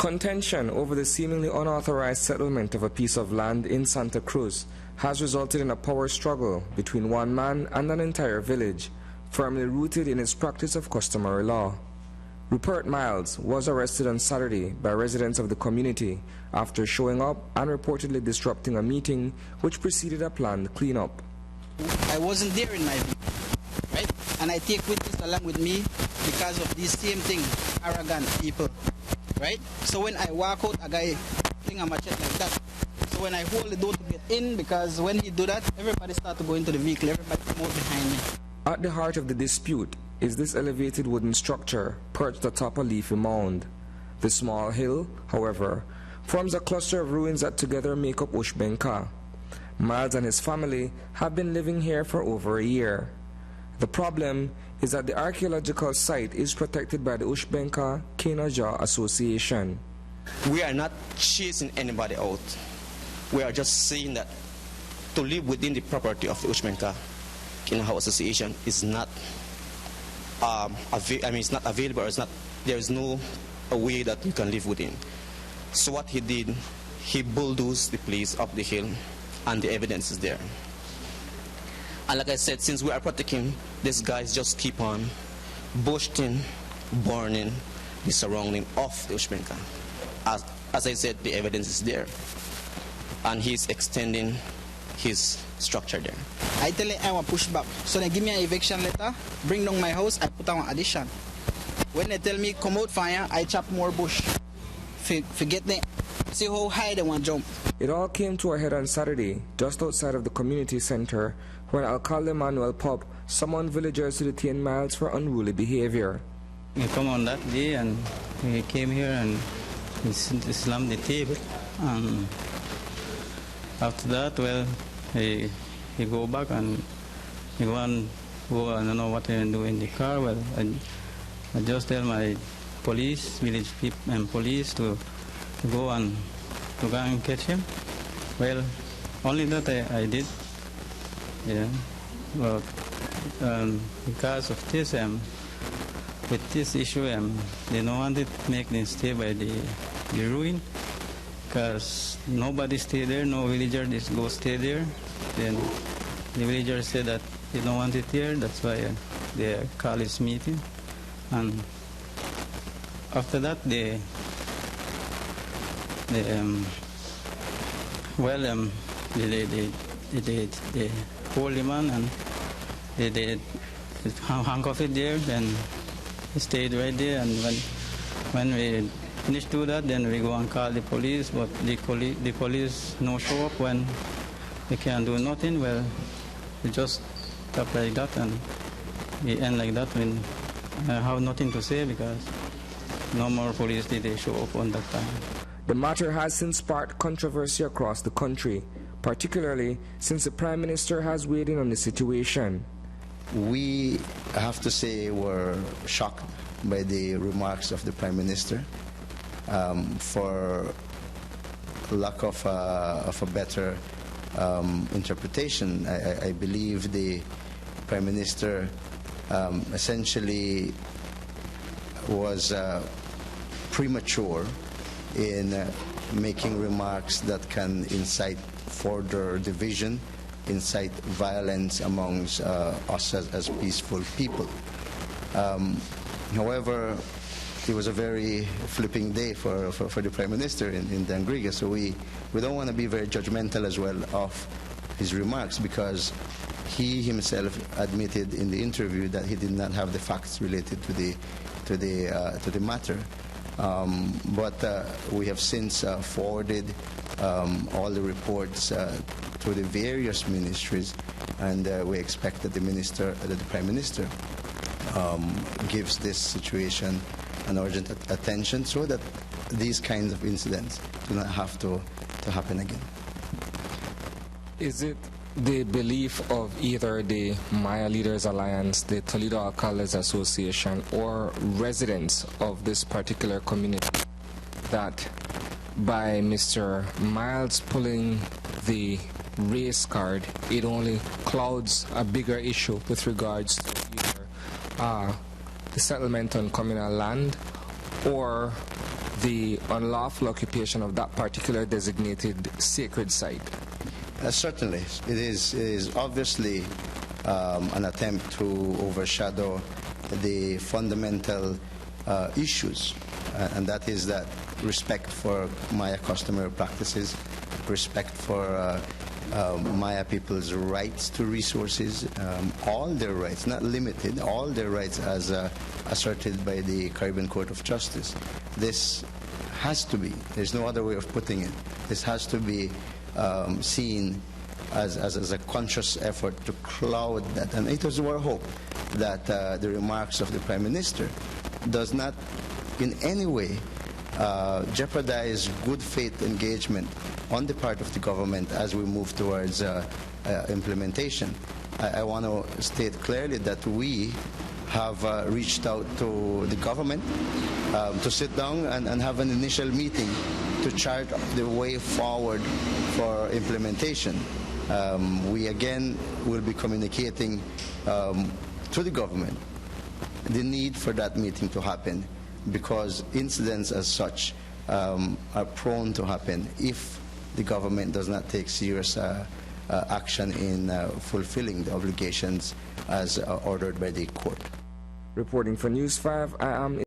Contention over the seemingly unauthorized settlement of a piece of land in Santa Cruz has resulted in a power struggle between one man and an entire village, firmly rooted in its practice of customary law. Rupert Myles was arrested on Saturday by residents of the community after showing up and reportedly disrupting a meeting which preceded a planned cleanup. I wasn't there in my view, right? And I take witness along with me because of these same thing, arrogant people, right? So when I walk out, a guy fling a machete like that. So when I hold the door to get in, because when he do that, everybody start to go into the vehicle, everybody come out behind me. At the heart of the dispute is this elevated wooden structure perched atop a leafy mound. The small hill, however, forms a cluster of ruins that together make up Ushbenka. Myles and his family have been living here for over a year. The problem is that the archaeological site is protected by the Ushbenka Kenaja Association. We are not chasing anybody out. We are just saying that to live within the property of the Ushbenka Kenaja Association is not it's not available, or there is no way that you can live within. So what he did, he bulldozed the place up the hill, and the evidence is there. And like I said, since we are protecting, these guys just keep on bushing, burning the surrounding of the Ushbenka. As I said, the evidence is there, and he's extending his structure there. I tell him I want push back. So they give me an eviction letter, bring down my house, I put on an addition. When they tell me come out fire, I chop more bush. Forget them. See how high they want to jump. It all came to a head on Saturday, just outside of the community center, when Alcalde Manuel Pop summoned villagers to detain Myles for unruly behavior. He come on that day and he came here and he slammed the table. And after that, well, he go back and he go, I don't know what he do in the car. Well, I just tell my police, village people and police to go and catch him. Well, only that I did. Yeah. Well, because of this, with this issue, they don't want to make them stay by the ruin, because nobody stay there, no villager just go stay there. Then the villagers say that they don't want it here, that's why they call this meeting. And after that, they hold him on and they handcuff it there, then he stayed right there. And when we finish do that, then we go and call the police, but the police no show up when they can't do nothing. Well, we just stop like that and we end like that when I have nothing to say, because no more police did they show up on that time. The matter has since sparked controversy across the country, particularly since the Prime Minister has weighed in on the situation. We have to say we're shocked by the remarks of the Prime Minister. For lack of a better interpretation, I believe the Prime Minister essentially was premature in making remarks that can incite further division, incite violence amongst us as peaceful people. However, it was a very flipping day for the Prime Minister in Dangriga, so we don't want to be very judgmental as well of his remarks, because he himself admitted in the interview that he did not have the facts related to the matter. But we have since forwarded all the reports to the various ministries, and we expect that the Prime Minister gives this situation an urgent attention, so that these kinds of incidents do not have to happen again. Is it the belief of either the Maya Leaders Alliance, the Toledo Alcaldes Association, or residents of this particular community that by Mr. Myles pulling the race card, it only clouds a bigger issue with regards to either the settlement on communal land or the unlawful occupation of that particular designated sacred site? Certainly. It is obviously an attempt to overshadow the fundamental issues, and that is that respect for Maya customary practices, respect for Maya people's rights to resources, all their rights, not limited, all their rights as asserted by the Caribbean Court of Justice. This has to be, there's no other way of putting it, this has to be seen as a conscious effort to cloud that. And it was our hope that the remarks of the Prime Minister does not in any way jeopardize good faith engagement on the part of the government as we move towards implementation. I want to state clearly that we have reached out to the government to sit down and have an initial meeting to chart the way forward for implementation. We again will be communicating to the government the need for that meeting to happen, because incidents as such are prone to happen if the government does not take serious action in fulfilling the obligations as ordered by the court. Reporting for News 5, I am